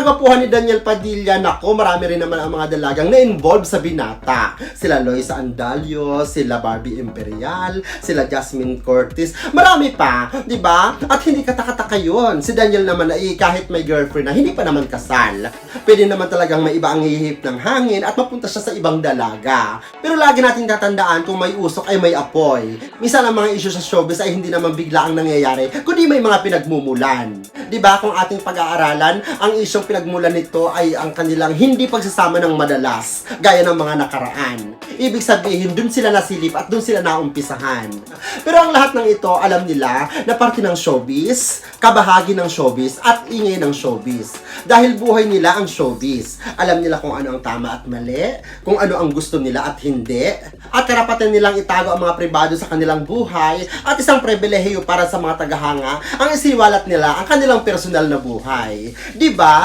kagwapuhan ni Daniel Padilla, nako, marami rin naman ang mga dalagang na-involved sa binata. Sila Loisa Andalio, sila Barbie Imperial, sila Jasmine Curtis, marami pa, di ba? At hindi katakataka yun. Si Daniel naman ay kahit may girlfriend na hindi pa naman kasal, pwede naman talagang may iba ang hihip ng hangin at mapunta siya sa ibang dalaga. Pero lagi natin tatandaan, kung may usok ay may apoy. Minsan ang mga issue sa showbiz ay hindi naman bigla ang nangyayari, kundi may mga pinagmumulan. Di ba? Kung ating pag-aaralan, ang isyong pinagmulan nito ay ang kanilang hindi pagsasama ng madalas, gaya ng mga nakaraan. Ibig sabihin, dun sila nasilip at dun sila naumpisahan. Pero ang lahat ng ito, alam nila na parte ng showbiz, kabahagi ng showbiz, at ingay ng showbiz. Dahil buhay nila ang showbiz. Alam nila kung ano ang tama at mali, kung ano ang gusto nila at hindi, at karapatan nilang itago ang mga pribado sa kanilang buhay, at isang pribilehiyo para sa mga tagahanga ang isiwalat nila ang kanilang personal na buhay. Di ba?